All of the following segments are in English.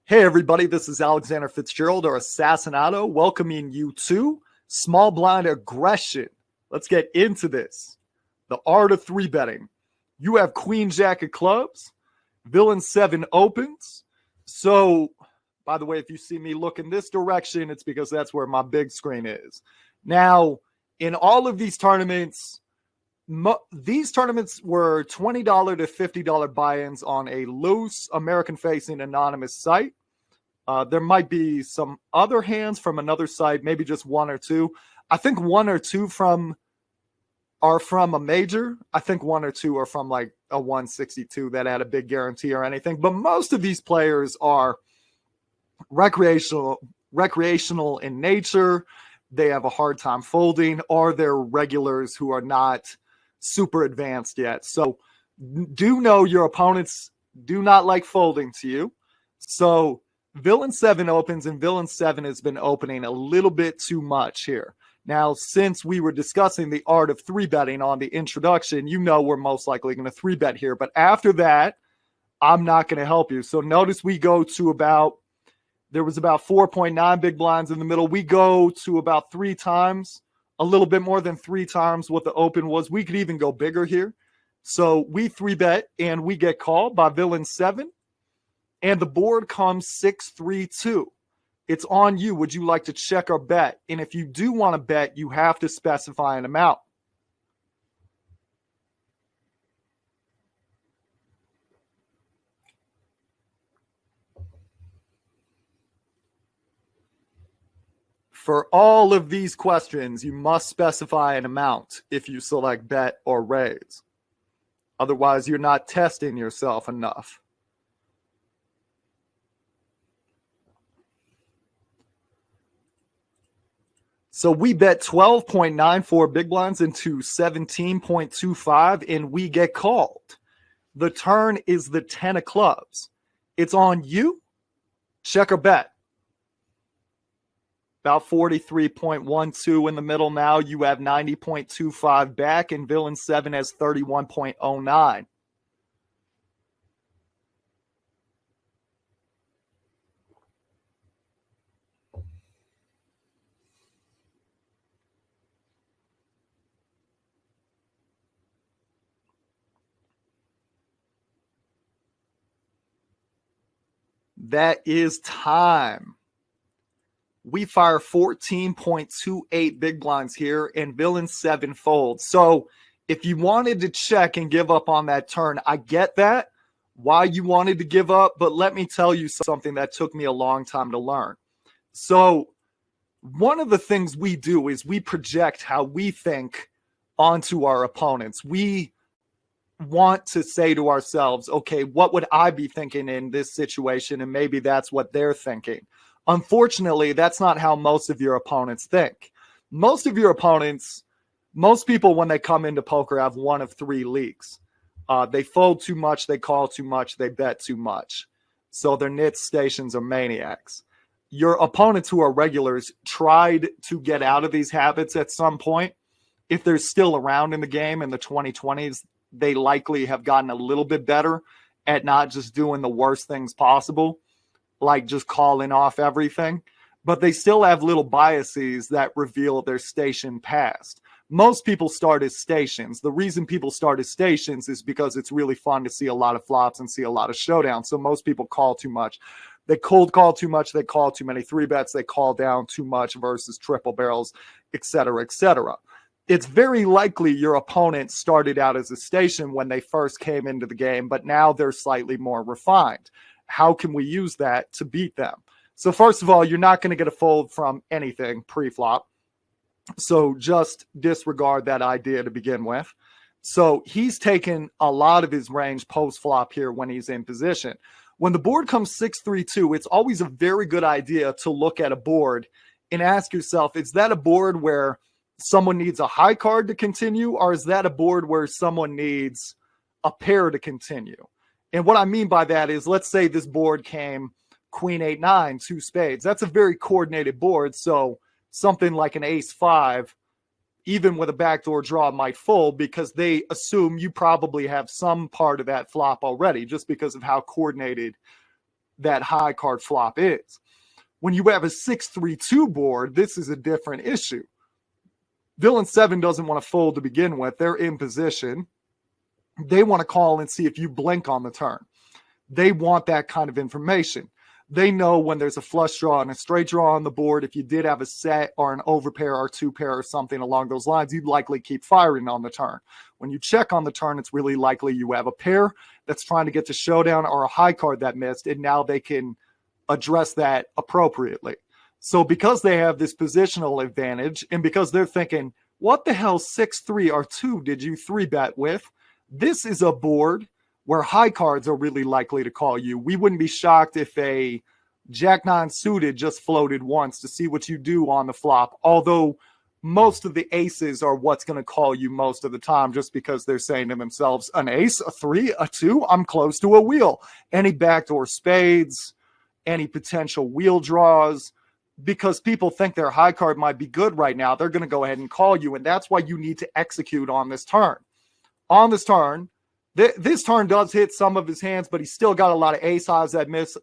Hey everybody, this is Alexander Fitzgerald or Assassinato welcoming you to Small Blind Aggression. Let's get into this. The art of three betting. You have Queen Jack of clubs, Villain 7 opens. So, by the way, if you see me look in this direction, it's because that's where my big screen is. Now, in all of these tournaments were $20 to $50 buy-ins on a loose American-facing anonymous site. There might be some other hands from another site, maybe just one or two. I think one or two are from a major. I think one or two are from like a 162 that had a big guarantee or anything. But most of these players are recreational in nature. They have a hard time folding, or they're regulars who are not super advanced yet. So do know your opponents do not like folding to you. So Villain 7 opens, and Villain 7 has been opening a little bit too much here. Now, since we were discussing the art of three betting on the introduction, you know we're most likely going to three bet here. But after that, I'm not going to help you. So notice we go to there was about 4.9 big blinds in the middle. We go to about 3 times, a little bit more than 3 times what the open was. We could even go bigger here. So we three bet, and we get called by Villain 7. And the board comes 6-3-2. It's on you. Would you like to check or bet? And if you do want to bet, you have to specify an amount. For all of these questions, you must specify an amount if you select bet or raise. Otherwise, you're not testing yourself enough. So we bet 12.94 big blinds into 17.25, and we get called. The turn is the 10 of clubs. It's on you. Check or bet. About 43.12 in the middle now. You have 90.25 back, and Villain 7 has 31.09. That is time. We fire 14.28 big blinds here, and Villain 7 folds. So if you wanted to check and give up on that turn, I get that, why you wanted to give up, but let me tell you something that took me a long time to learn. So one of the things we do is we project how we think onto our opponents. We want to say to ourselves, okay, what would I be thinking in this situation? And maybe that's what they're thinking. Unfortunately, that's not how most of your opponents think. Most of your opponents, most people when they come into poker have one of 3 leaks. They fold too much, they call too much, they bet too much. So they're nits, stations, or maniacs. Your opponents who are regulars tried to get out of these habits at some point. If they're still around in the game in the 2020s, they likely have gotten a little bit better at not just doing the worst things possible, like just calling off everything. But they still have little biases that reveal their station past. Most people start as stations. The reason people start as stations is because it's really fun to see a lot of flops and see a lot of showdowns. So most people call too much. They cold call too much. They call too many 3-bets. They call down too much versus triple barrels, et cetera, et cetera. It's very likely your opponent started out as a station when they first came into the game, but now they're slightly more refined. How can we use that to beat them? So first of all, you're not going to get a fold from anything pre-flop. So just disregard that idea to begin with. So he's taken a lot of his range post-flop here when he's in position. When the board comes 6-3-2, it's always a very good idea to look at a board and ask yourself, is that a board where someone needs a high card to continue, or is that a board where someone needs a pair to continue? And what I mean by that is, let's say this board came Queen 8-9, 2 spades. That's a very coordinated board. So something like an Ace 5, even with a backdoor draw, might fold because they assume you probably have some part of that flop already, just because of how coordinated that high card flop is. When you have a 6-3-2 board, this is a different issue. Villain 7 doesn't want to fold to begin with. They're in position. They want to call and see if you blink on the turn. They want that kind of information. They know when there's a flush draw and a straight draw on the board, if you did have a set or an overpair or two pair or something along those lines, you'd likely keep firing on the turn. When you check on the turn, it's really likely you have a pair that's trying to get to showdown or a high card that missed, and now they can address that appropriately. So because they have this positional advantage, and because they're thinking, what the hell 6-3 or 2 did you 3-bet with? This is a board where high cards are really likely to call you. We wouldn't be shocked if a Jack-9 suited just floated once to see what you do on the flop, although most of the aces are what's going to call you most of the time, just because they're saying to themselves, an ace, a 3, a 2, I'm close to a wheel. Any backdoor spades, any potential wheel draws, because people think their high card might be good right now, they're going to go ahead and call you, and that's why you need to execute on this turn. On this turn, this turn does hit some of his hands, but he's still got a lot of ace highs that missed,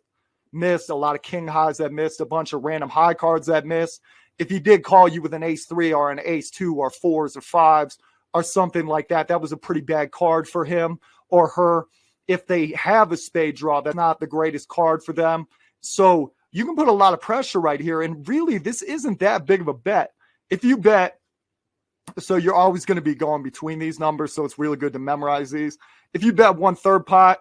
a lot of king highs that missed, a bunch of random high cards that missed. If he did call you with an ace 3 or an ace 2 or 4s or 5s or something like that, that was a pretty bad card for him or her. If they have a spade draw, that's not the greatest card for them. So you can put a lot of pressure right here, and really this isn't that big of a bet. If you bet, so you're always going to be going between these numbers, so it's really good to memorize these. If you bet 1/3 pot,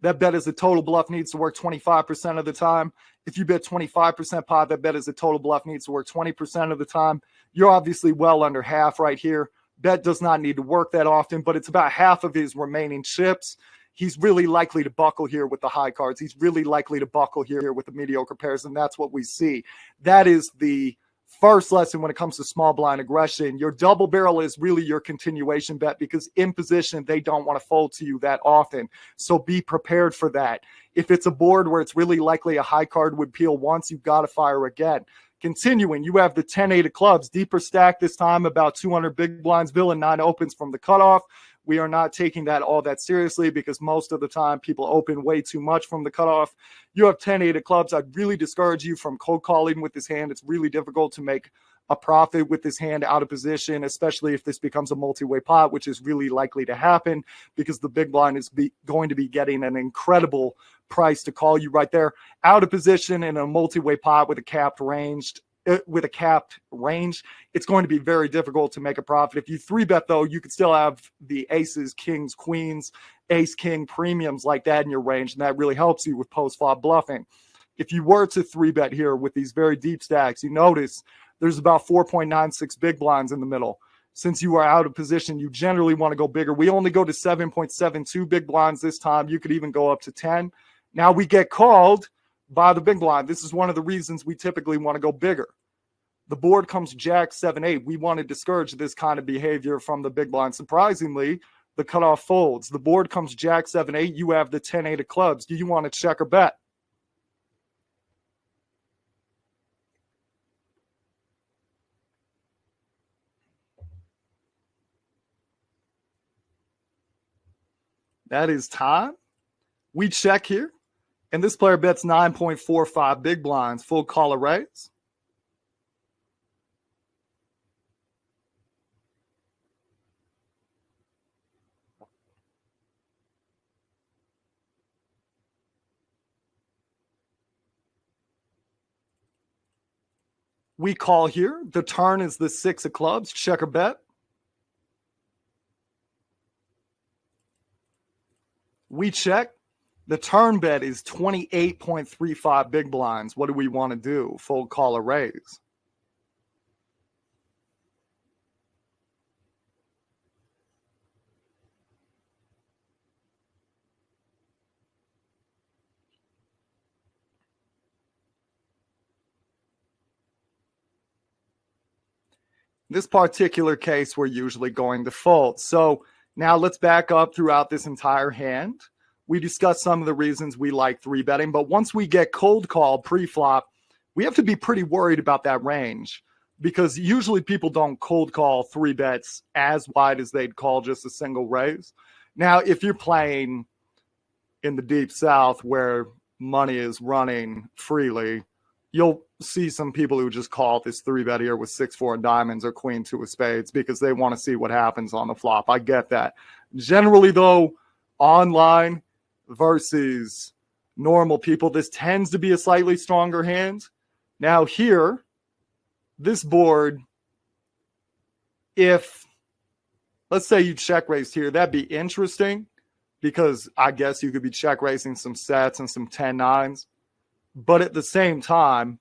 that bet is a total bluff needs to work 25% of the time. If you bet 25% pot, that bet is a total bluff needs to work 20% of the time. You're obviously well under half right here. Bet does not need to work that often, but it's about half of his remaining chips. He's really likely to buckle here with the high cards. He's really likely to buckle here with the mediocre pairs, and that's what we see. That is the first lesson when it comes to small blind aggression. Your double barrel is really your continuation bet, because in position, they don't want to fold to you that often. So be prepared for that. If it's a board where it's really likely a high card would peel once, you've got to fire again. Continuing, you have the 10-8 of clubs, deeper stack this time, about 200 big blinds. Villain 9 opens from the cutoff. We are not taking that all that seriously, because most of the time people open way too much from the cutoff. You have 10-8 of clubs. I'd really discourage you from cold calling with this hand. It's really difficult to make a profit with this hand out of position, especially if this becomes a multi-way pot, which is really likely to happen, because the big blind is going to be getting an incredible price to call you right there. Out of position in a multi-way pot with a capped range, it's going to be very difficult to make a profit. If you 3-bet, though, you could still have the aces, kings, queens, ace, king premiums like that in your range, and that really helps you with post-flop bluffing. If you were to 3-bet here with these very deep stacks, you notice there's about 4.96 big blinds in the middle. Since you are out of position, you generally want to go bigger. We only go to 7.72 big blinds this time. You could even go up to 10. Now we get called by the big blind. This is one of the reasons we typically want to go bigger. The board comes Jack 7-8. We want to discourage this kind of behavior from the big blind. Surprisingly, the cutoff folds. The board comes Jack 7-8. You have the 10-8 of clubs. Do you want to check or bet? That is time. We check here, and this player bets 9.45 big blinds, full call or raise. We call here. The turn is the 6 of clubs. Check or bet. We check. The turn bet is 28.35 big blinds. What do we want to do? Fold, call, or raise? This particular case, we're usually going to fold. So now let's back up throughout this entire hand. We discussed some of the reasons we like 3-betting, but once we get cold call pre-flop, we have to be pretty worried about that range, because usually people don't cold call 3-bets as wide as they'd call just a single raise. Now, if you're playing in the deep south where money is running freely, you'll see some people who just call this 3-bet here with 6-4 diamonds or queen 2 of spades because they want to see what happens on the flop. I get that. Generally, though, online versus normal people, this tends to be a slightly stronger hand. Now here, this board, if, let's say you check raised here, that'd be interesting because I guess you could be check raising some sets and some 10-9s. But at the same time,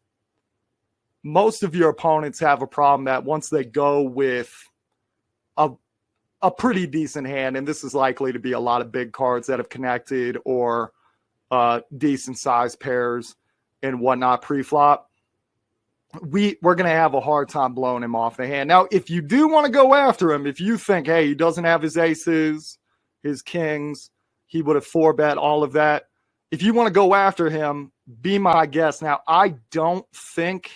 most of your opponents have a problem that once they go with a pretty decent hand, and this is likely to be a lot of big cards that have connected or decent sized pairs and whatnot pre-flop, we're going to have a hard time blowing him off the hand. Now, if you do want to go after him, if you think, hey, he doesn't have his aces, his kings, he would have 4-bet, all of that. If you want to go after him, be my guest. Now, I don't think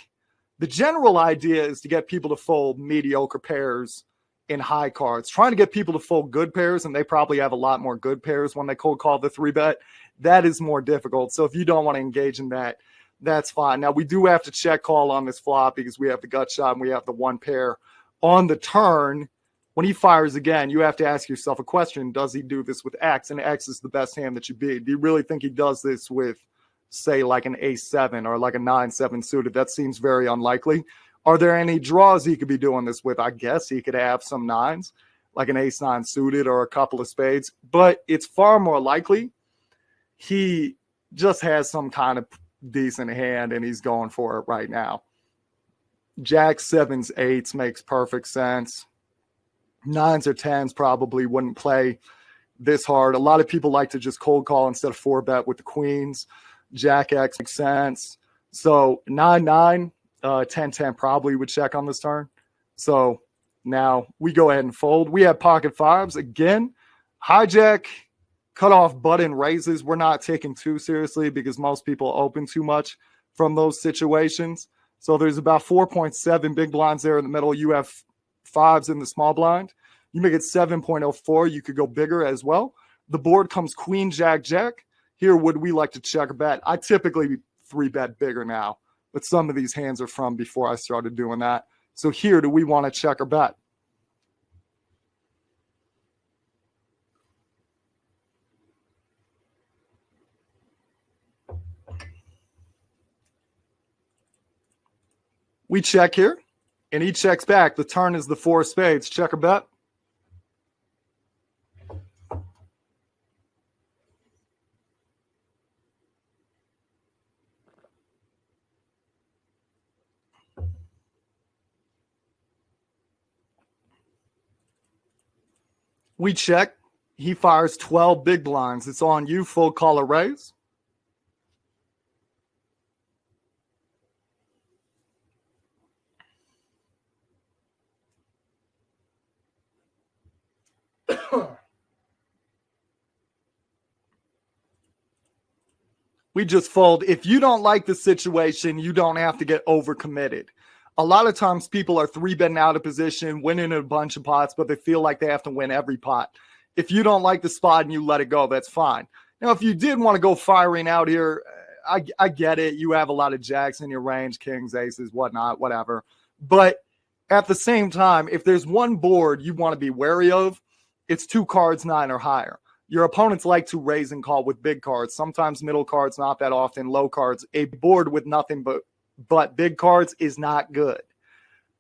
the general idea is to get people to fold mediocre pairs in high cards, trying to get people to fold good pairs, and they probably have a lot more good pairs when they cold call the 3-bet. That is more difficult. So if you don't want to engage in that, that's fine. Now, we do have to check call on this flop because we have the gut shot and we have the 1 pair on the turn. When he fires again, you have to ask yourself a question. Does he do this with X? And X is the best hand that you beat. Do you really think he does this with, say, like an ace-7 or like a 9-7 suited? That seems very unlikely. Are there any draws he could be doing this with? I guess he could have some 9s, like an ace-9 suited or a couple of spades. But it's far more likely he just has some kind of decent hand and he's going for it right now. Jack 7s, 8s makes perfect sense. 9s or 10s probably wouldn't play this hard. A lot of people like to just cold call instead of 4-bet with the queens. Jack X makes sense. So 9-9, 10-10 probably would check on this turn. So now we go ahead and fold. We have pocket 5s. Again, hijack, cut off button raises. We're not taking too seriously because most people open too much from those situations. So there's about 4.7 big blinds there in the middle. You have 5s in the small blind. You make it 7.04. You could go bigger as well. The board comes queen, jack, jack. Here, would we like to check a bet? I typically 3-bet bigger now, but some of these hands are from before I started doing that. So here, do we want to check or bet? We check here, and he checks back. The turn is the 4 spades. Check or bet? We check. He fires 12 big blinds. It's on you. Full call or raise. We just fold. If you don't like the situation, you don't have to get overcommitted. A lot of times people are 3-betting out of position, winning a bunch of pots, but they feel like they have to win every pot. If you don't like the spot and you let it go, that's fine. Now, if you did want to go firing out here, I get it. You have a lot of jacks in your range, kings, aces, whatnot, whatever. But at the same time, if there's one board you want to be wary of, it's 2 cards, 9 or higher. Your opponents like to raise and call with big cards. Sometimes middle cards, not that often. Low cards. A board with nothing but big cards is not good.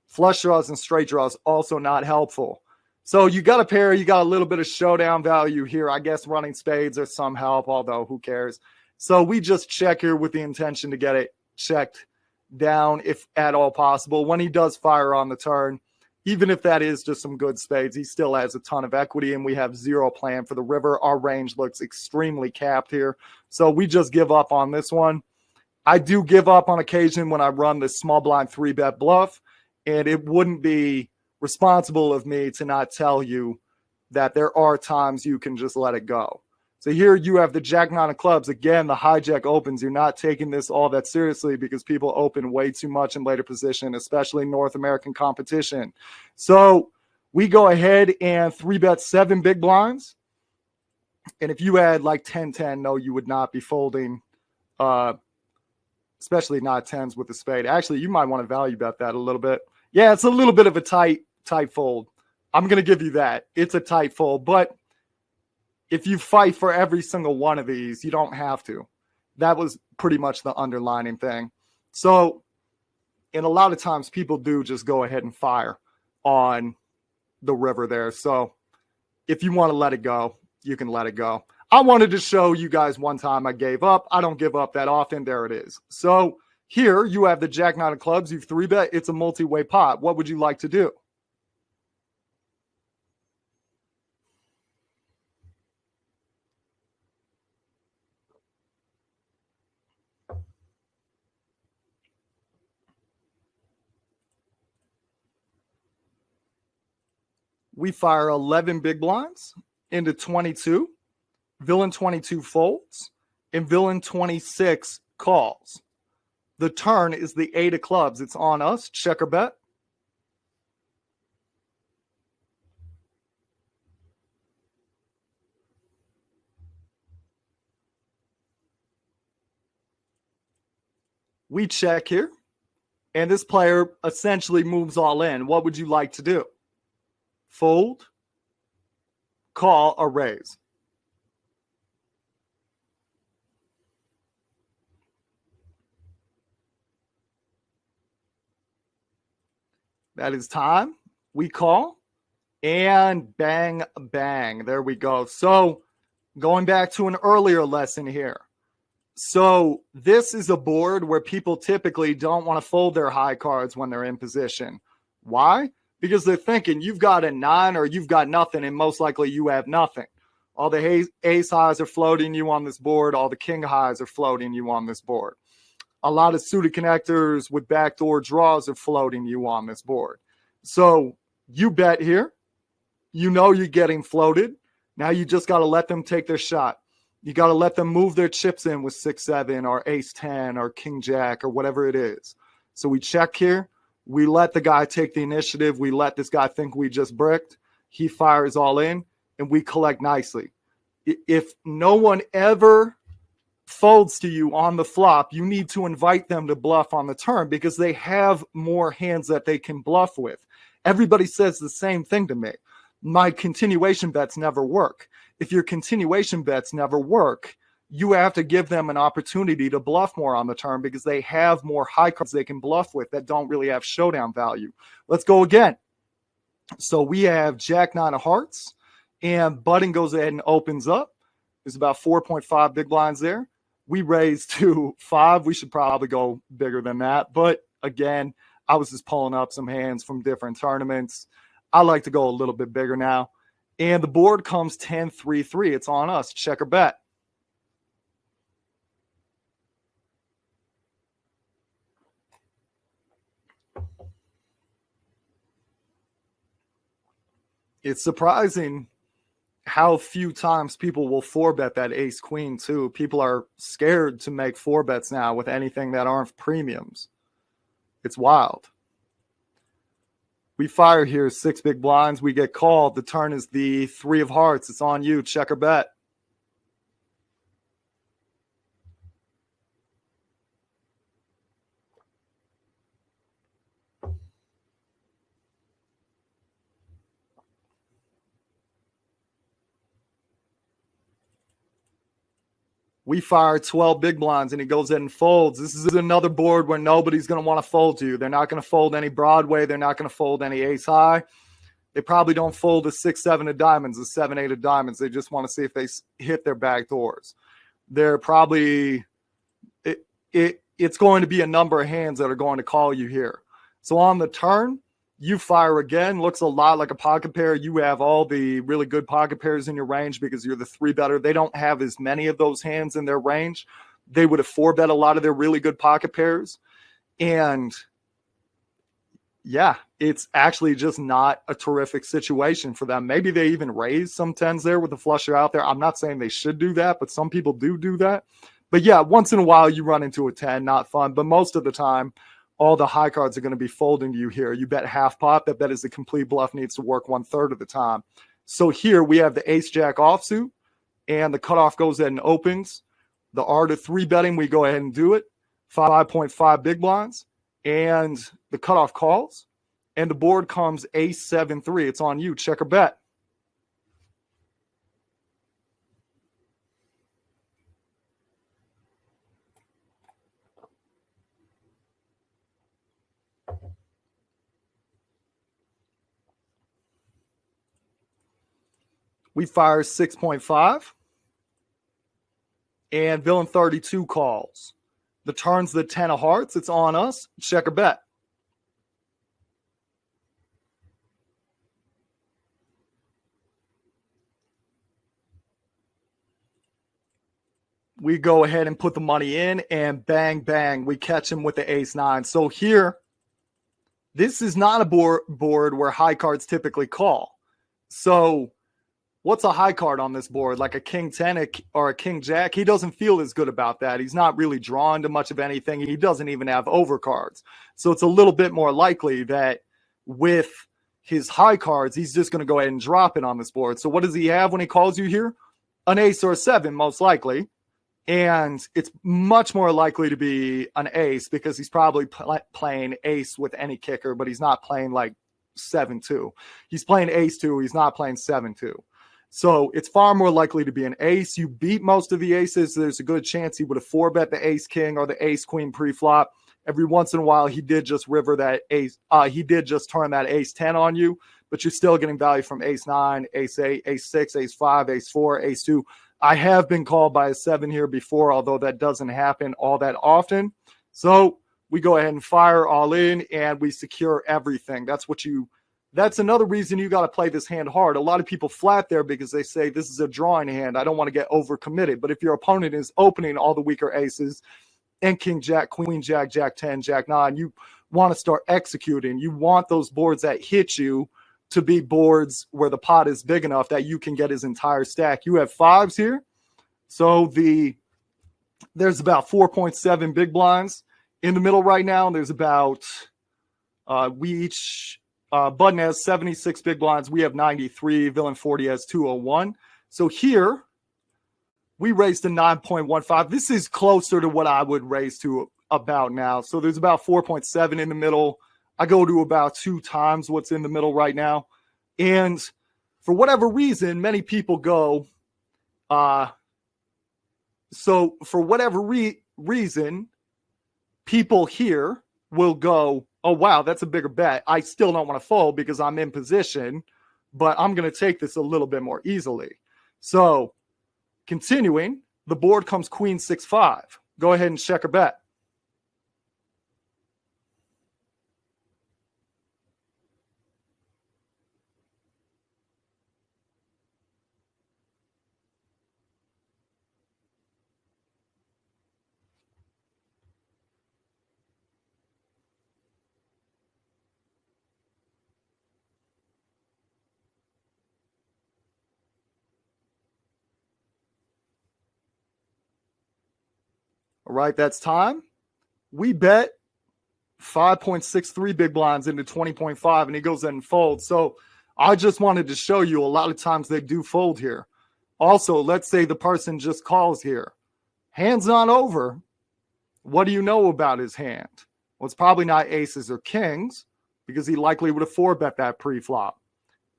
Flush draws and straight draws also not helpful. So you got a pair. You got a little bit of showdown value here. I guess running spades are some help, although who cares? So we just check here with the intention to get it checked down if at all possible. When he does fire on the turn, even if that is just some good spades, he still has a ton of equity, and we have 0 plan for the river. Our range looks extremely capped here. So we just give up on this one. I do give up on occasion when I run this small blind 3-bet bluff, and it wouldn't be responsible of me to not tell you that there are times you can just let it go. So here you have the jack 9 of clubs. Again, the hijack opens. You're not taking this all that seriously because people open way too much in later position, especially North American competition. So we go ahead and 3-bet 7 big blinds. And if you had like 10-10, no, you would not be folding especially not tens with the spade. Actually, you might want to value bet that a little bit. Yeah, it's a little bit of a tight fold. I'm going to give you that. It's a tight fold, but if you fight for every single one of these, you don't have to. That was pretty much the underlining thing. So, and a lot of times people do just go ahead and fire on the river there. So if you want to let it go, you can let it go. I wanted to show you guys one time I gave up. I don't give up that often. There it is. So here you have the Jack nine of clubs. You've 3-bet. It's a multi-way pot. What would you like to do? We fire 11 big blinds into 22. Villain 22 folds, and villain 26 calls. The turn is the 8 of clubs. It's on us. Check or bet. We check here, and this player essentially moves all in. What would you like to do? Fold, call, or raise? That is time. We call, and bang, bang. There we go. So going back to an earlier lesson here. So this is a board where people typically don't want to fold their high cards when they're in position. Why? Because they're thinking you've got a 9 or you've got nothing, and most likely you have nothing. All the ace highs are floating you on this board. All the king highs are floating you on this board. A lot of suited connectors with backdoor draws are floating you on this board. So you bet here. You know you're getting floated. Now you just got to let them take their shot. You got to let them move their chips in with 6-7 or ace-10 or king-jack or whatever it is. So we check here. We let the guy take the initiative. We let this guy think we just bricked. He fires all in, and we collect nicely. If no one ever folds to you on the flop, you need to invite them to bluff on the turn because they have more hands that they can bluff with. Everybody says the same thing to me. My continuation bets never work. If your continuation bets never work, you have to give them an opportunity to bluff more on the turn because they have more high cards they can bluff with that don't really have showdown value. Let's go again. So we have Jack 9 of hearts, and button goes ahead and opens up. There's about 4.5 big blinds there. We raise to 5. We should probably go bigger than that. But again, I was just pulling up some hands from different tournaments. I like to go a little bit bigger now. And the board comes 10-3-3. It's on us. Check or bet. It's surprising how few times people will 4-bet that ace queen too. People are scared to make 4-bets now with anything that aren't premiums. It's wild. We fire here 6 big blinds. We get called. The turn is the 3 of hearts. It's on you. Check or bet. We fire 12 big blinds, and he goes in and folds. This is another board where nobody's going to want to fold you. They're not going to fold any Broadway. They're not going to fold any ace high. They probably don't fold a 6-7 of diamonds, a 7-8 of diamonds. They just want to see if they hit their back doors. They're probably it's going to be a number of hands that are going to call you here. So on the turn, you fire again. Looks a lot like a pocket pair. You have all the really good pocket pairs in your range because you're the 3-better. They don't have as many of those hands in their range. They would have 4-bet a lot of their really good pocket pairs. And yeah, it's actually just not a terrific situation for them. Maybe they even raise some 10s there with the flusher out there. I'm not saying they should do that, but some people do that. But yeah, once in a while you run into a 10, not fun. But most of the time, all the high cards are going to be folding to you here. You bet half pot. That bet is the complete bluff needs to work 1/3 of the time. So here we have the ace-jack offsuit, and the cutoff goes in and opens. The art of 3-betting, we go ahead and do it. 5.5 big blinds. And the cutoff calls. And the board comes ace 7-3. It's on you. Check or bet. We fire 6.5. And villain 32 calls. The turn's the 10 of hearts. It's on us. Check or bet. We go ahead and put the money in, and bang, bang, we catch him with the ace 9. So here, this is not a board where high cards typically call. So what's a high card on this board? Like a king 10 or a king jack? He doesn't feel as good about that. He's not really drawn to much of anything. He doesn't even have overcards. So it's a little bit more likely that with his high cards, he's just going to go ahead and drop it on this board. So what does he have when he calls you here? An ace or a 7, most likely. And it's much more likely to be an ace because he's probably playing ace with any kicker, but he's not playing like 7-2. He's playing ace 2. He's not playing 7-2. So it's far more likely to be an ace. You beat most of the aces. There's a good chance he would have 4-bet the ace king or the ace queen pre-flop. Every once in a while, he did just river that ace. He did just turn that ace 10 on you, but you're still getting value from ace 9, ace 8, ace 6, ace 5, ace 4, ace 2. I have been called by a 7 here before, although that doesn't happen all that often. So we go ahead and fire all in, and we secure everything. That's another reason you got to play this hand hard. A lot of people flat there because they say this is a drawing hand. I don't want to get overcommitted. But if your opponent is opening all the weaker aces and king jack, queen jack, jack 10, jack 9, you want to start executing. You want those boards that hit you to be boards where the pot is big enough that you can get his entire stack. You have 5s here. So there's about 4.7 big blinds in the middle right now. There's about, Button has 76 big blinds. We have 93. Villain 40 has 201. So here, we raised to 9.15. This is closer to what I would raise to about now. So there's about 4.7 in the middle. I go to about 2 times what's in the middle right now. And for whatever reason, many people go, so for whatever reason, people here will go, oh, wow, that's a bigger bet. I still don't want to fold because I'm in position, but I'm going to take this a little bit more easily. So continuing, the board comes queen 6-5. Go ahead and check or bet. All right, that's time. We bet 5.63 big blinds into 20.5, and he goes in and folds. So I just wanted to show you a lot of times they do fold here. Also, let's say the person just calls here. Hand's not over. What do you know about his hand? Well, it's probably not aces or kings because he likely would have 4-bet that pre-flop.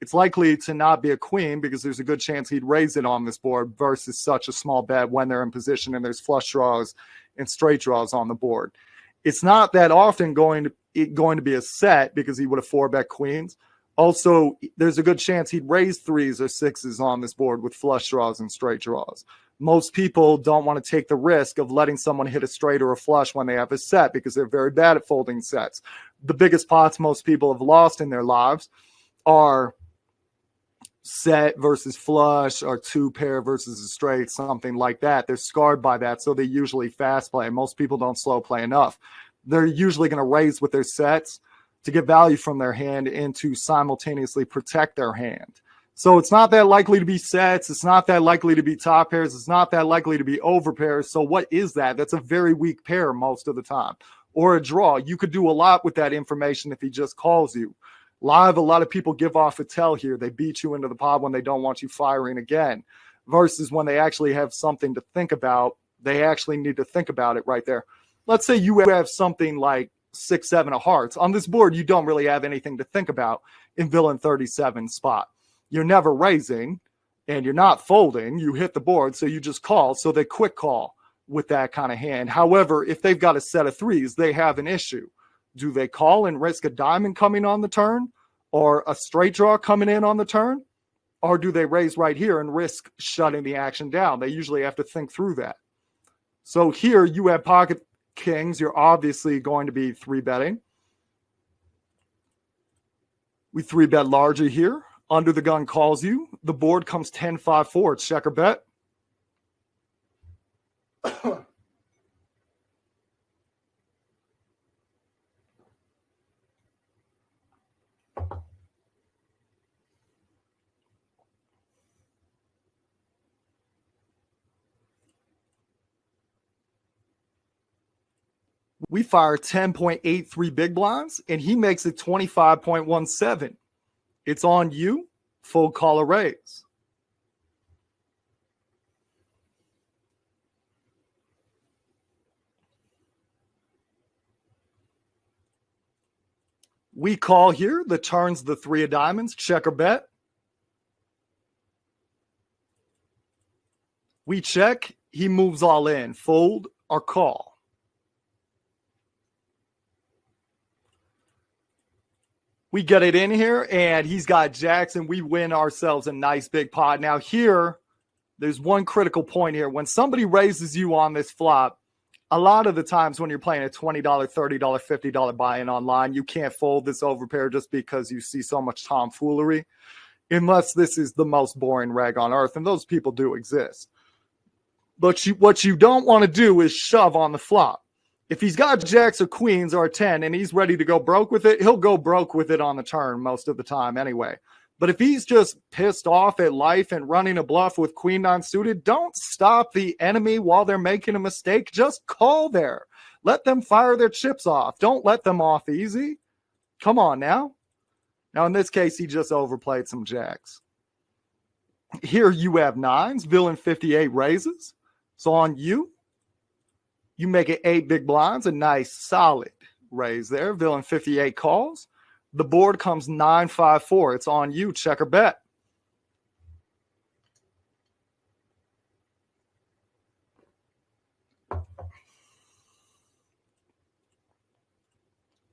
It's likely to not be a queen because there's a good chance he'd raise it on this board versus such a small bet when they're in position and there's flush draws and straight draws on the board. It's not that often going to be a set because he would have 4-bet queens. Also, there's a good chance he'd raise 3s or 6s on this board with flush draws and straight draws. Most people don't want to take the risk of letting someone hit a straight or a flush when they have a set because they're very bad at folding sets. The biggest pots most people have lost in their lives are set versus flush or 2-pair versus a straight, something like that. They're scarred by that, so they usually fast play. Most people don't slow play enough. They're usually going to raise with their sets to get value from their hand and to simultaneously protect their hand. So it's not that likely to be sets. It's not that likely to be top pairs. It's not that likely to be over pairs. So what is that? That's a very weak pair most of the time. Or a draw. You could do a lot with that information if he just calls you. Live, a lot of people give off a tell here. They beat you into the pot when they don't want you firing again versus when they actually have something to think about. They actually need to think about it right there. Let's say you have something like 6, 7 of hearts. On this board, you don't really have anything to think about in villain 37 spot. You're never raising and you're not folding. You hit the board, so you just call. So they quick call with that kind of hand. However, if they've got a set of threes, they have an issue. Do they call and risk a diamond coming on the turn or a straight draw coming in on the turn? Or do they raise right here and risk shutting the action down? They usually have to think through that. So here you have pocket kings. You're obviously going to be 3-betting. We 3-bet larger here. Under the gun calls you. The board comes 10-5-4. Check or bet. We fire 10.83 big blinds, and he makes it 25.17. It's on you. Full call or raise. We call here. The turn's the 3 of diamonds. Check or bet. We check. He moves all in. Fold or call. We get it in here, and he's got jacks, and we win ourselves a nice big pot. Now here, there's one critical point here. When somebody raises you on this flop, a lot of the times when you're playing a $20, $30, $50 buy-in online, you can't fold this overpair just because you see so much tomfoolery, unless this is the most boring reg on earth, and those people do exist. But what you don't want to do is shove on the flop. If he's got jacks or queens or a 10 and he's ready to go broke with it, he'll go broke with it on the turn most of the time anyway. But if he's just pissed off at life and running a bluff with queen nine suited, don't stop the enemy while they're making a mistake. Just call there. Let them fire their chips off. Don't let them off easy. Come on now. Now, in this case, he just overplayed some jacks. Here you have nines. Villain 58 raises. So on you. You make it 8 big blinds, a nice solid raise there. Villain 58 calls. The board comes 9-5-4. It's on you. Check or bet.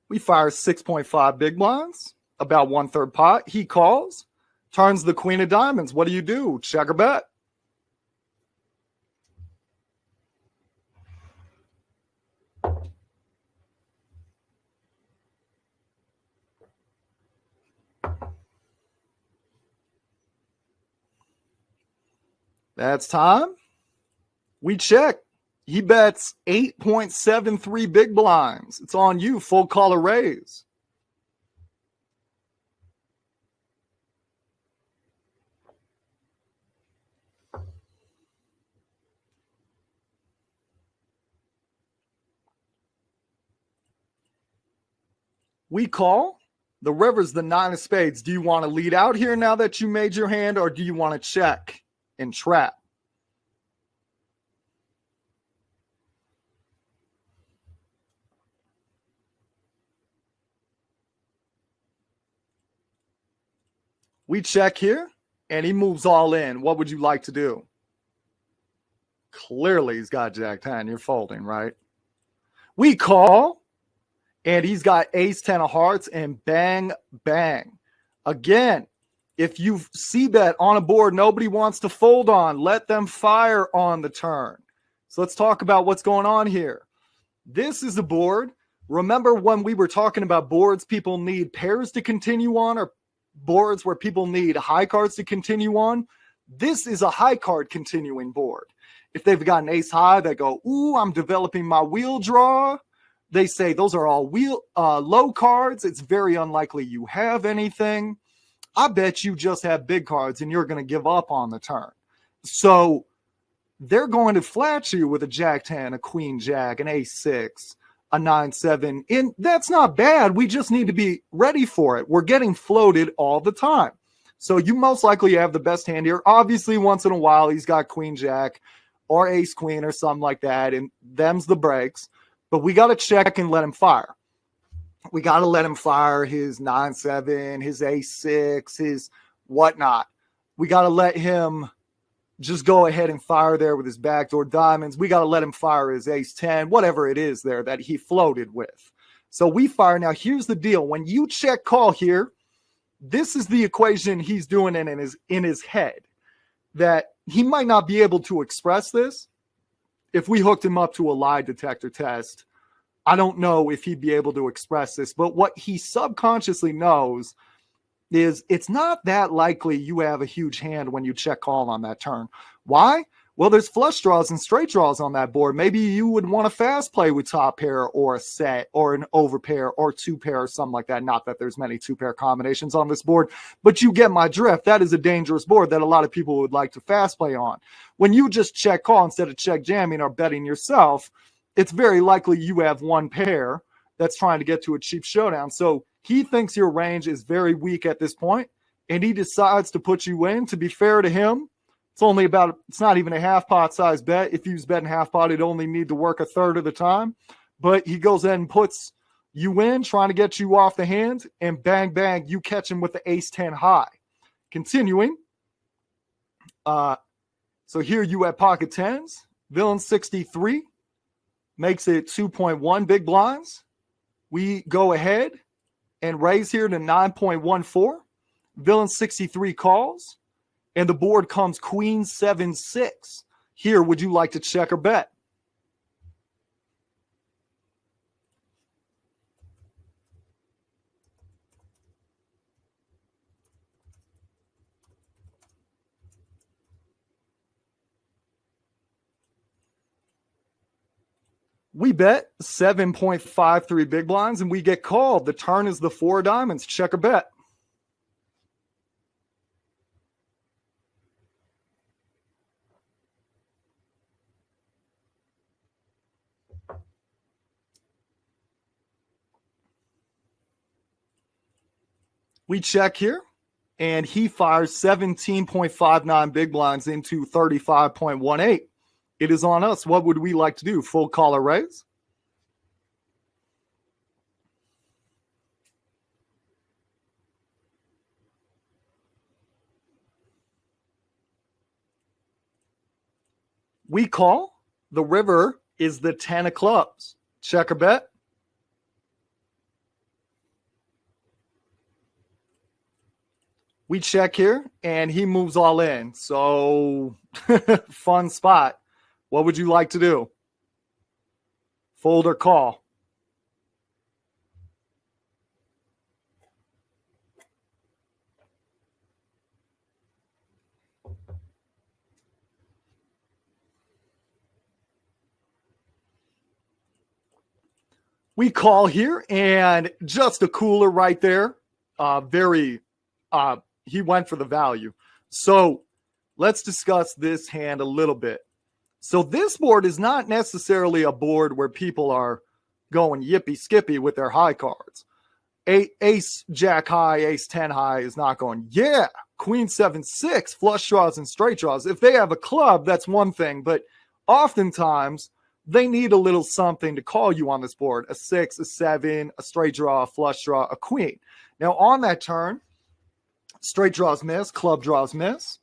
We fire 6.5 big blinds, about 1/3 pot. He calls, turns the queen of diamonds. What do? Check or bet. That's time. We check. He bets 8.73 big blinds. It's on you. Full call or raise. We call. The river's the 9 of spades. Do you want to lead out here now that you made your hand, or do you want to check and trap? We check here, and he moves all in. What would you like to do? Clearly, he's got jack 10. You're folding, right? We call, and he's got ace 10 of hearts, and bang, bang. Again, if you see bet on a board nobody wants to fold on, let them fire on the turn. So let's talk about what's going on here. This is a board. Remember when we were talking about boards people need pairs to continue on, or boards where people need high cards to continue on? This is a high card continuing board. If they've got an ace high, they go, ooh, I'm developing my wheel draw. They say those are all low cards. It's very unlikely you have anything. I bet you just have big cards and you're going to give up on the turn. So they're going to flat you with a jack 10, a queen jack, an ace 6, a 9-7. And that's not bad. We just need to be ready for it. We're getting floated all the time. So you most likely have the best hand here. Obviously, once in a while, he's got queen jack or ace queen or something like that, and them's the breaks. But we got to check and let him fire. We got to let him fire his 9-7, his ace-6, his whatnot. We got to let him just go ahead and fire there with his backdoor diamonds. We got to let him fire his ace-10, whatever it is there that he floated with. So we fire. Now, here's the deal. When you check call here, this is the equation he's doing in his head, that he might not be able to express this. If we hooked him up to a lie detector test, I don't know if he'd be able to express this, but what he subconsciously knows is it's not that likely you have a huge hand when you check call on that turn. Why? Well, there's flush draws and straight draws on that board. Maybe you would want to fast play with top pair or a set or an overpair or two pair or something like that. Not that there's many two pair combinations on this board, but you get my drift. That is a dangerous board that a lot of people would like to fast play on. When you just check call instead of check jamming or betting yourself, it's very likely you have one pair that's trying to get to a cheap showdown. So he thinks your range is very weak at this point, and he decides to put you in. To be fair to him, it's not even a half pot size bet. If he was betting half pot, he'd only need to work a third of the time. But he goes in and puts you in, trying to get you off the hand, and bang, bang, you catch him with the ace-10 high. Continuing. So here you at pocket tens. Villain 63 makes it 2.1 big blinds. We go ahead and raise here to 9.14. Villain 63 calls. And the board comes queen 7-6. Here, would you like to check or bet? We bet 7.53 big blinds, and we get called. The turn is the 4 diamonds. Check or bet? We check here, and he fires 17.59 big blinds into 35.18. It is on us. What would we like to do? Full call or raise? We call. The river is the 10 of clubs. Check or bet? We check here, and he moves all in. So, fun spot. What would you like to do? Fold or call? We call here, and just a cooler right there. He went for the value. So let's discuss this hand a little bit. So this board is not necessarily a board where people are going yippee skippy with their high cards. Ace jack high, ace 10 high is not going, yeah, queen 7-6, flush draws and straight draws. If they have a club, that's one thing, but oftentimes they need a little something to call you on this board. A 6, a 7, a straight draw, a flush draw, a queen. Now on that turn, straight draws miss, club draws miss,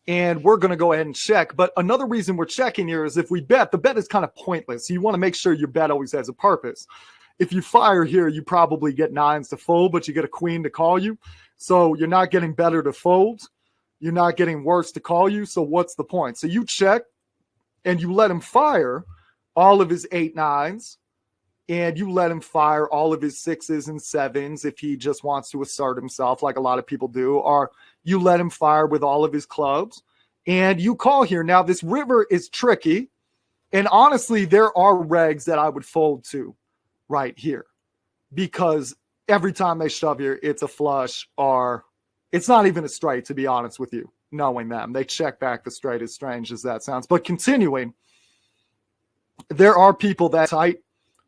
and we're going to go ahead and check. But another reason we're checking here is if we bet, the bet is kind of pointless. So you want to make sure your bet always has a purpose. If you fire here, you probably get 9s to fold, but you get a queen to call you. So you're not getting better to fold. You're not getting worse to call you. So what's the point? So you check, and you let him fire all of his 8-9s, and you let him fire all of his 6s and 7s if he just wants to assert himself like a lot of people do, or you let him fire with all of his clubs, and you call here. Now, this river is tricky, and honestly, there are regs that I would fold to right here because every time they shove here, it's a flush or it's not even a straight, to be honest with you, knowing them. They check back the straight, as strange as that sounds. But continuing, there are people that tight,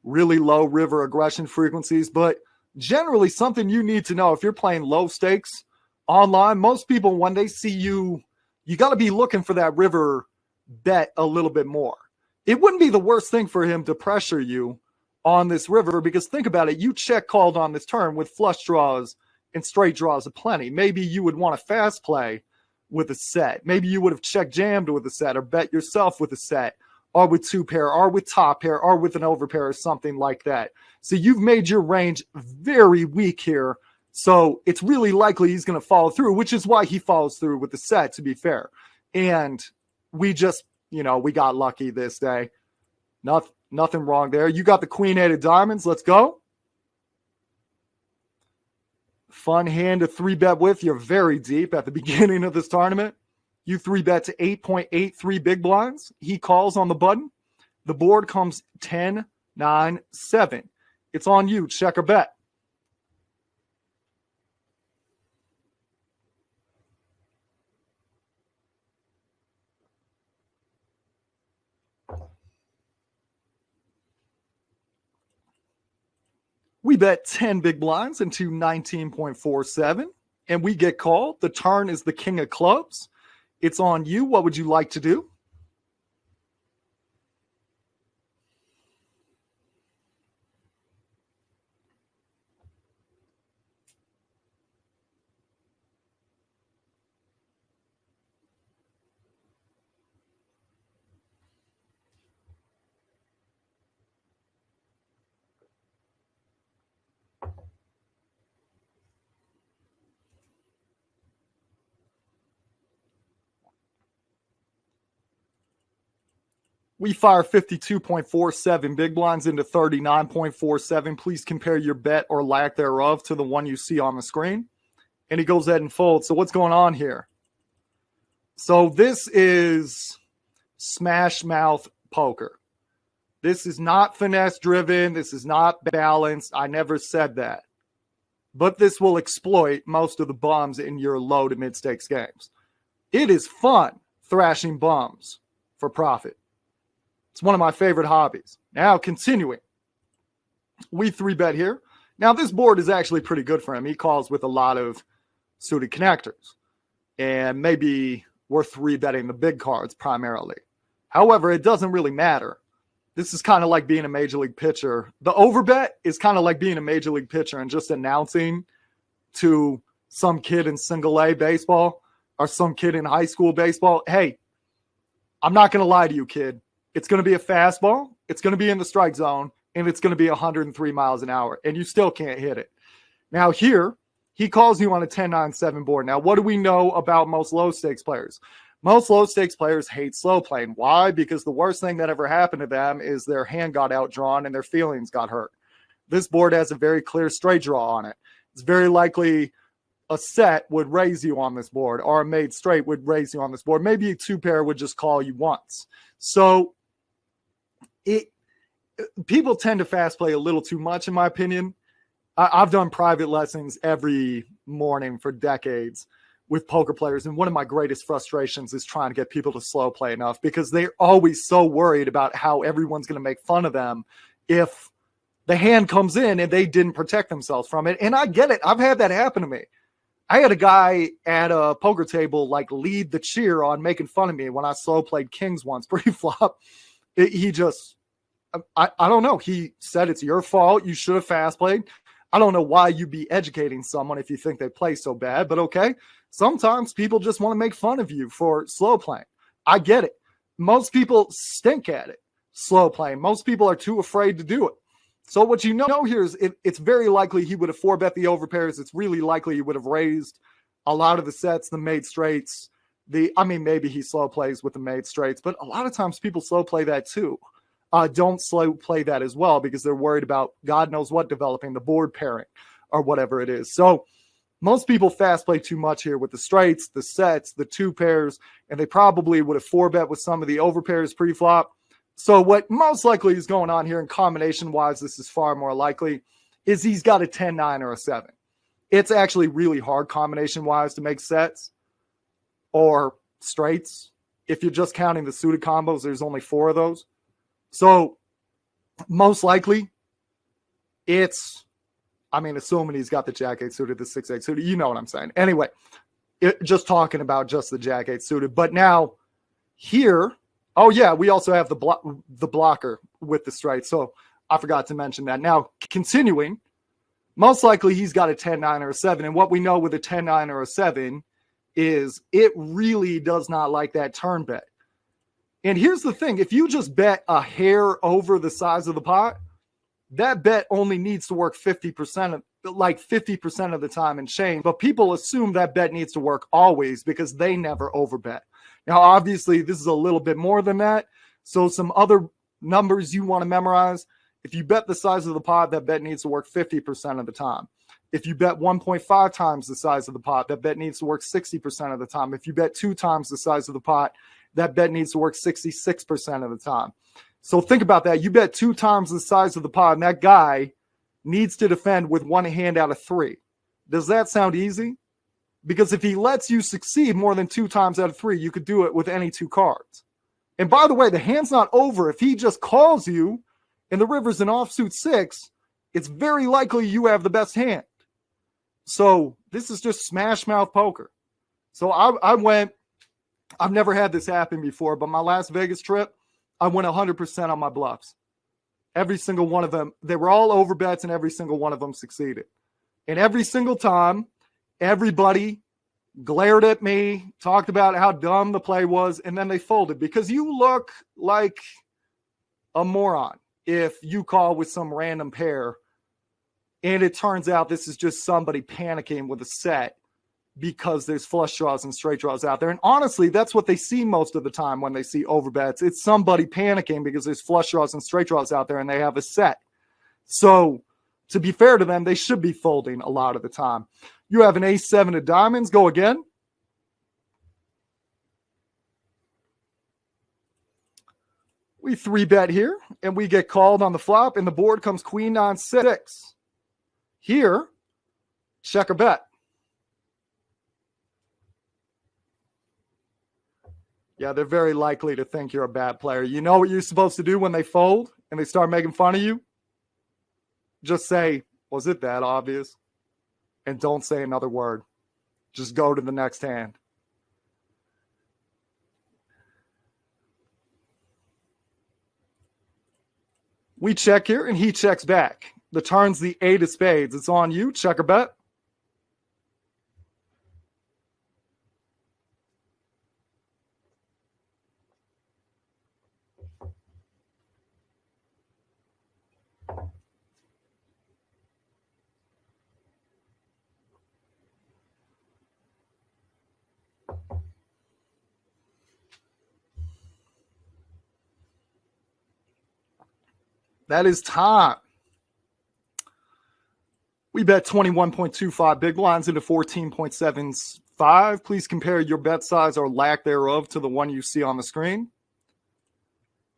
really low river aggression frequencies, but generally something you need to know if you're playing low stakes online, most people, when they see you, you got to be looking for that river bet a little bit more. It wouldn't be the worst thing for him to pressure you on this river, because think about it. You check called on this turn with flush draws and straight draws aplenty. Maybe you would want a fast play with a set. Maybe you would have check jammed with a set or bet yourself with a set or with two pair or with top pair or with an overpair or something like that. So you've made your range very weak here. So it's really likely he's going to follow through, which is why he follows through with the set, to be fair. And we just, we got lucky this day. Nothing wrong there. You got the queen eight of diamonds. Let's go. Fun hand to 3-bet with. You're very deep at the beginning of this tournament. You 3-bet to 8.83 big blinds. He calls on the button. The board comes 10, 9, 7. It's on you. Check or bet. We bet 10 big blinds into 19.47, and we get called. The turn is the king of clubs. It's on you. What would you like to do? We fire 52.47 big blinds into 39.47. Please compare your bet or lack thereof to the one you see on the screen. And he goes ahead and folds. So what's going on here? So this is Smashmouth poker. This is not finesse driven. This is not balanced. I never said that. But this will exploit most of the bums in your low to mid stakes games. It is fun thrashing bums for profit. It's one of my favorite hobbies. Now, continuing. We 3-bet here. Now, this board is actually pretty good for him. He calls with a lot of suited connectors. And maybe we're 3-betting the big cards primarily. However, it doesn't really matter. This is kind of like being a major league pitcher. The overbet is kind of like being a major league pitcher and just announcing to some kid in single A baseball or some kid in high school baseball, hey, I'm not going to lie to you, kid. It's going to be a fastball, it's going to be in the strike zone, and it's going to be 103 miles an hour, and you still can't hit it. Now here, he calls you on a 10-9-7 board. Now, what do we know about most low-stakes players? Most low-stakes players hate slow playing. Why? Because the worst thing that ever happened to them is their hand got outdrawn and their feelings got hurt. This board has a very clear straight draw on it. It's very likely a set would raise you on this board, or a made straight would raise you on this board. Maybe a two-pair would just call you once. So people tend to fast play a little too much, in my opinion. I've done private lessons every morning for decades with poker players, and one of my greatest frustrations is trying to get people to slow play enough, because they're always so worried about how everyone's going to make fun of them if the hand comes in and they didn't protect themselves from it. And I get it. I've had that happen to me. I had a guy at a poker table lead the cheer on making fun of me when I slow played kings once pre-flop. He just, I don't know. He said, it's your fault. You should have fast played. I don't know why you'd be educating someone if you think they play so bad, but okay. Sometimes people just want to make fun of you for slow playing. I get it. Most people stink at it, slow playing. Most people are too afraid to do it. So what you know here is it's very likely he would have 4-bet the overpairs. It's really likely he would have raised a lot of the sets, the made straights. Maybe he slow plays with the made straights, but a lot of times people slow play that too. Don't slow play that as well, because they're worried about God knows what developing, the board pairing or whatever it is. So most people fast play too much here with the straights, the sets, the two pairs, and they probably would have 4-bet with some of the overpairs pre-flop. So what most likely is going on here, in combination-wise, this is far more likely, is he's got a 10-9 or a 7. It's actually really hard combination-wise to make sets or straights. If you're just counting the suited combos, there's only 4 of those. So most likely it's, assuming he's got the Jack-8 suited, the 6-8 suited, you know what I'm saying. Anyway, just talking about just the Jack-8 suited. But now here, Oh, yeah, we also have the blocker with the straight. So I forgot to mention that. Now, continuing, most likely he's got a 10-9 or a 7. And what we know with a 10-9 or a 7 is it really does not like that turn bet. And here's the thing. If you just bet a hair over the size of the pot, that bet only needs to work 50% of the time and change. But people assume that bet needs to work always because they never overbet. Now, obviously, this is a little bit more than that. So some other numbers you want to memorize. If you bet the size of the pot, that bet needs to work 50% of the time. If you bet 1.5 times the size of the pot, that bet needs to work 60% of the time. If you bet 2 times the size of the pot, that bet needs to work 66% of the time. So think about that. You bet 2 times the size of the pot, and that guy needs to defend with 1 hand out of 3. Does that sound easy? Because if he lets you succeed more than 2 times out of 3, you could do it with any 2 cards. And by the way, the hand's not over. If he just calls you and the river's an offsuit 6, it's very likely you have the best hand. So this is just smash mouth poker. So I've never had this happen before, but my last Vegas trip, I went 100% on my bluffs. Every single one of them, they were all over bets, and every single one of them succeeded. And every single time, everybody glared at me, talked about how dumb the play was, and then they folded because you look like a moron if you call with some random pair and it turns out this is just somebody panicking with a set because there's flush draws and straight draws out there. And honestly, that's what they see most of the time when they see overbets. It's somebody panicking because there's flush draws and straight draws out there and they have a set. So to be fair to them, they should be folding a lot of the time. You have an ace-7 of diamonds. Go again. We 3-bet here, and we get called on the flop, and the board comes queen-9-6. Here, check or bet. Yeah, they're very likely to think you're a bad player. You know what you're supposed to do when they fold and they start making fun of you? Just say, was it that obvious? And don't say another word. Just go to the next hand. We check here, and he checks back. The turn's the 8 of spades. It's on you. Check or bet. That is time. We bet 21.25 big blinds into 14.75. Please compare your bet size or lack thereof to the one you see on the screen.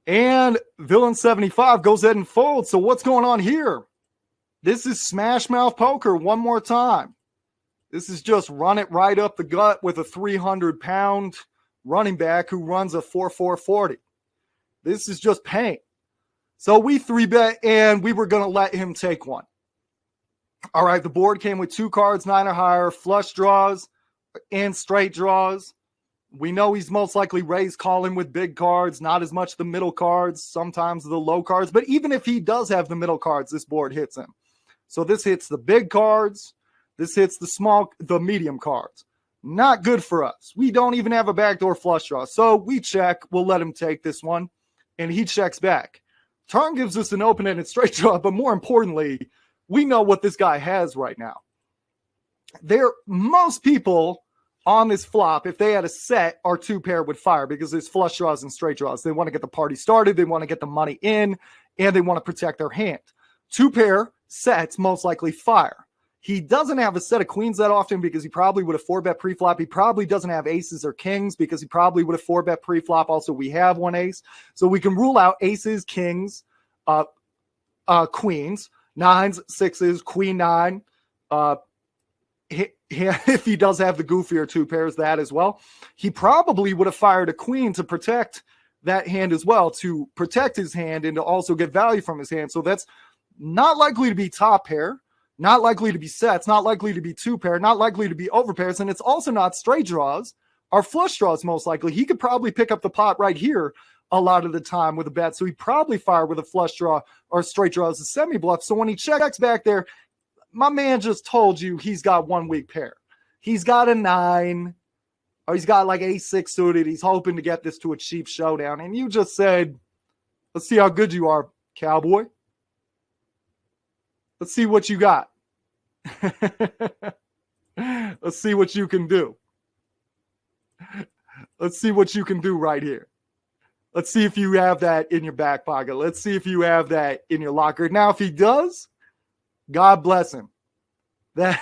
And Villain 75 goes ahead and folds. So what's going on here? This is smash mouth poker one more time. This is just run it right up the gut with a 300-pound running back who runs a 4.40. This is just pain. So we 3-bet, and we were going to let him take one. All right, the board came with 2 cards, 9 or higher, flush draws and straight draws. We know he's most likely raised calling with big cards, not as much the middle cards, sometimes the low cards. But even if he does have the middle cards, this board hits him. So this hits the big cards. This hits the medium cards. Not good for us. We don't even have a backdoor flush draw. So we check. We'll let him take this one. And he checks back. Turn gives us an open-ended straight draw, but more importantly, we know what this guy has right now. Most people on this flop, if they had a set, are 2-pair with fire because there's flush draws and straight draws. They want to get the party started, they want to get the money in, and they want to protect their hand. 2-pair sets, most likely fire. He doesn't have a set of queens that often because he probably would have 4-bet pre-flop. He probably doesn't have aces or kings because he probably would have 4-bet pre-flop. Also, we have 1 ace. So we can rule out aces, kings, queens, 9s, 6s, queen 9. If he does have the goofier 2 pairs, that as well. He probably would have fired a queen to protect that hand as well, to protect his hand and to also get value from his hand. So that's not likely to be top pair. Not likely to be sets, not likely to be 2-pair, not likely to be overpairs, and it's also not straight draws or flush draws most likely. He could probably pick up the pot right here a lot of the time with a bet. So he probably fired with a flush draw or a straight draw as a semi bluff. So when he checks back there, my man just told you he's got one weak pair. He's got a 9, or he's got like ace-6 suited. He's hoping to get this to a cheap showdown. And you just said, let's see how good you are, cowboy. Let's see what you got. Let's see what you can do. Let's see what you can do right here. Let's see if you have that in your back pocket. Let's see if you have that in your locker. Now, if he does, God bless him. That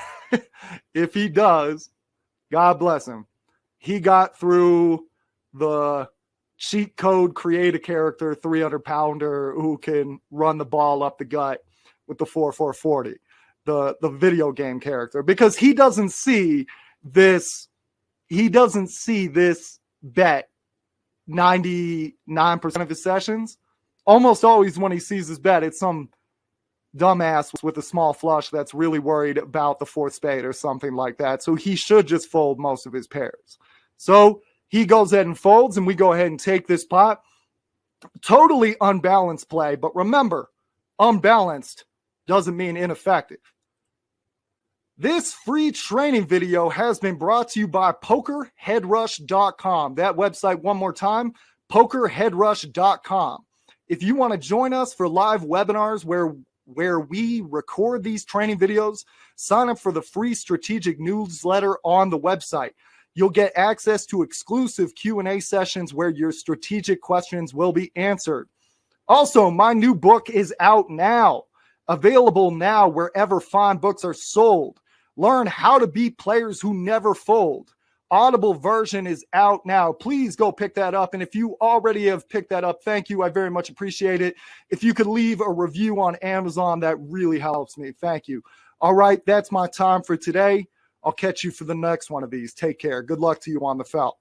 if he does, God bless him. He got through the cheat code, create a character, 300-pounder who can run the ball up the gut with the 4-4-40, the video game character, because he doesn't see this. He doesn't see this bet 99% of his sessions. Almost always when he sees his bet, it's some dumbass with a small flush that's really worried about the 4th spade or something like that. So he should just fold most of his pairs. So he goes ahead and folds, and we go ahead and take this pot. Totally unbalanced play, but remember, unbalanced doesn't mean ineffective. This free training video has been brought to you by PokerHeadRush.com. That website, one more time, PokerHeadRush.com. If you want to join us for live webinars where we record these training videos, sign up for the free strategic newsletter on the website. You'll get access to exclusive Q&A sessions where your strategic questions will be answered. Also, my new book is out now, available now wherever fine books are sold. Learn how to beat players who never fold. Audible version is out now. Please go pick that up. And if you already have picked that up, thank you. I very much appreciate it. If you could leave a review on Amazon, that really helps me. Thank you. All right, that's my time for today. I'll catch you for the next one of these. Take care. Good luck to you on the felt.